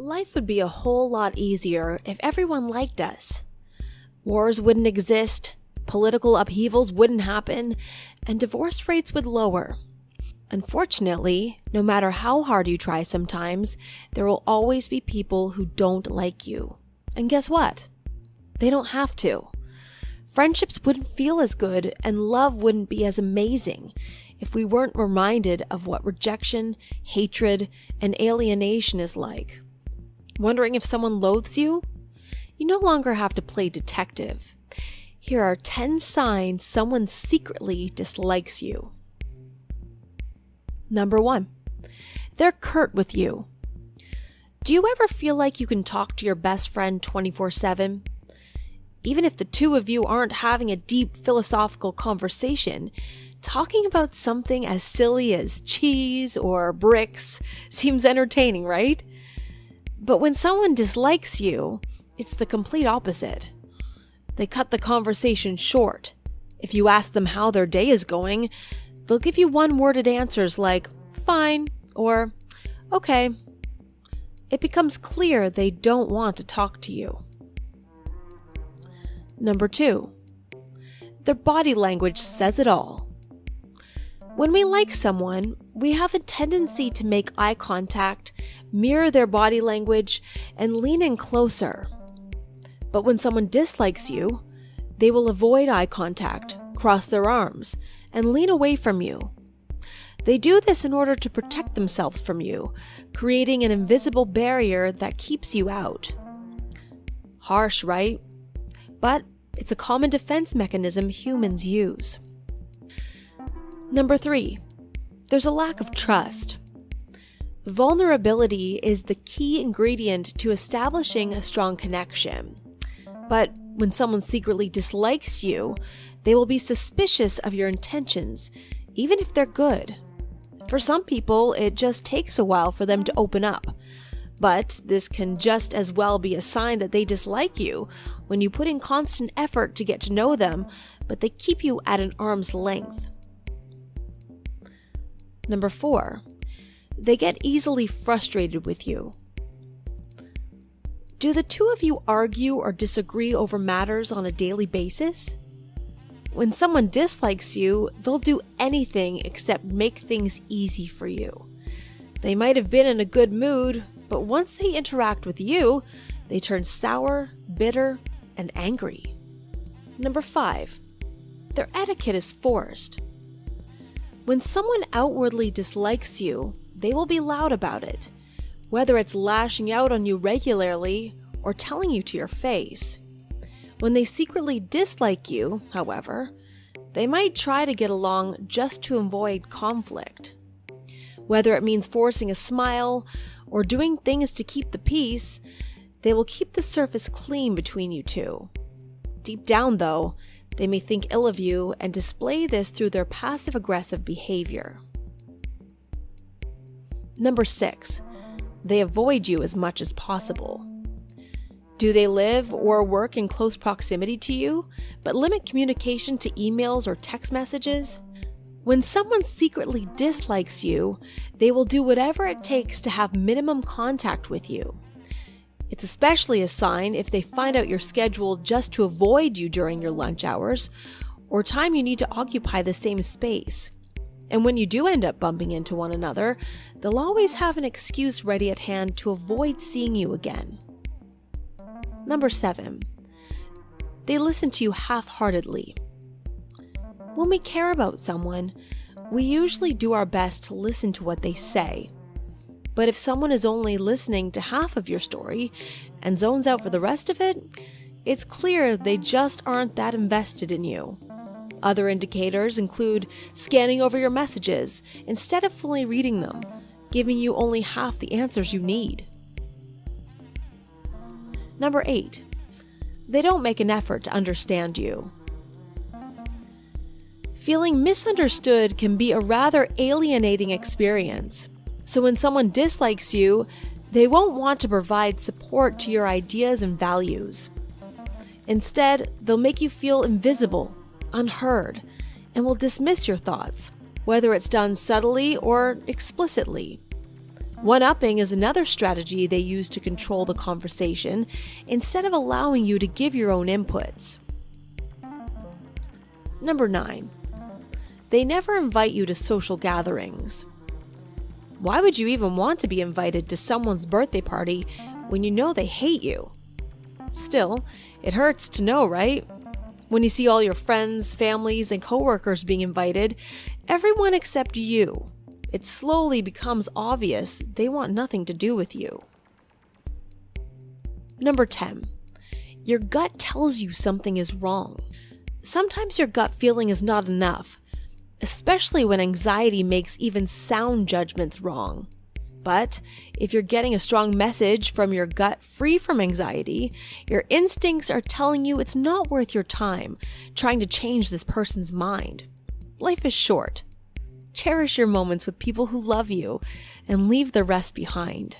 Life would be a whole lot easier if everyone liked us. Wars wouldn't exist, political upheavals wouldn't happen, and divorce rates would lower. Unfortunately, no matter how hard you try sometimes, there will always be people who don't like you. And guess what? They don't have to. Friendships wouldn't feel as good and love wouldn't be as amazing if we weren't reminded of what rejection, hatred, and alienation is like. Wondering if someone loathes you? You no longer have to play detective. Here are 10 signs someone secretly dislikes you. Number 1. They're curt with you. Do you ever feel like you can talk to your best friend 24/7? Even if the two of you aren't having a deep philosophical conversation, talking about something as silly as cheese or bricks seems entertaining, right? But when someone dislikes you, it's the complete opposite. They cut the conversation short. If you ask them how their day is going, they'll give you one-worded answers like, fine, or okay. It becomes clear they don't want to talk to you. Number 2. Their body language says it all. When we like someone, we have a tendency to make eye contact, mirror their body language, and lean in closer. But when someone dislikes you, they will avoid eye contact, cross their arms, and lean away from you. They do this in order to protect themselves from you, creating an invisible barrier that keeps you out. Harsh, right? But it's a common defense mechanism humans use. Number 3. There's a lack of trust. Vulnerability is the key ingredient to establishing a strong connection. But when someone secretly dislikes you, they will be suspicious of your intentions, even if they're good. For some people, it just takes a while for them to open up. But this can just as well be a sign that they dislike you when you put in constant effort to get to know them, but they keep you at an arm's length. Number 4. They get easily frustrated with you. Do the two of you argue or disagree over matters on a daily basis? When someone dislikes you, they'll do anything except make things easy for you. They might have been in a good mood, but once they interact with you, they turn sour, bitter, and angry. Number 5. Their etiquette is forced. When someone outwardly dislikes you, they will be loud about it, whether it's lashing out on you regularly or telling you to your face. When they secretly dislike you, however, they might try to get along just to avoid conflict. Whether it means forcing a smile or doing things to keep the peace, they will keep the surface clean between you two. Deep down, though, they may think ill of you and display this through their passive-aggressive behavior. Number 6. They avoid you as much as possible. Do they live or work in close proximity to you, but limit communication to emails or text messages? When someone secretly dislikes you, they will do whatever it takes to have minimum contact with you. It's especially a sign if they find out your schedule just to avoid you during your lunch hours or time you need to occupy the same space. And when you do end up bumping into one another, they'll always have an excuse ready at hand to avoid seeing you again. Number 7. They listen to you half-heartedly. When we care about someone, we usually do our best to listen to what they say. But if someone is only listening to half of your story and zones out for the rest of it, it's clear they just aren't that invested in you. Other indicators include scanning over your messages instead of fully reading them, giving you only half the answers you need. Number 8. They don't make an effort to understand you. Feeling misunderstood can be a rather alienating experience. So when someone dislikes you, they won't want to provide support to your ideas and values. Instead, they'll make you feel invisible, unheard, and will dismiss your thoughts, whether it's done subtly or explicitly. One-upping is another strategy they use to control the conversation instead of allowing you to give your own inputs. Number 9. They never invite you to social gatherings. Why would you even want to be invited to someone's birthday party when you know they hate you? Still, it hurts to know, right? When you see all your friends, families, and coworkers being invited, everyone except you, it slowly becomes obvious they want nothing to do with you. Number 10. Your gut tells you something is wrong. Sometimes your gut feeling is not enough, especially when anxiety makes even sound judgments wrong. But if you're getting a strong message from your gut free from anxiety, your instincts are telling you it's not worth your time trying to change this person's mind. Life is short. Cherish your moments with people who love you and leave the rest behind.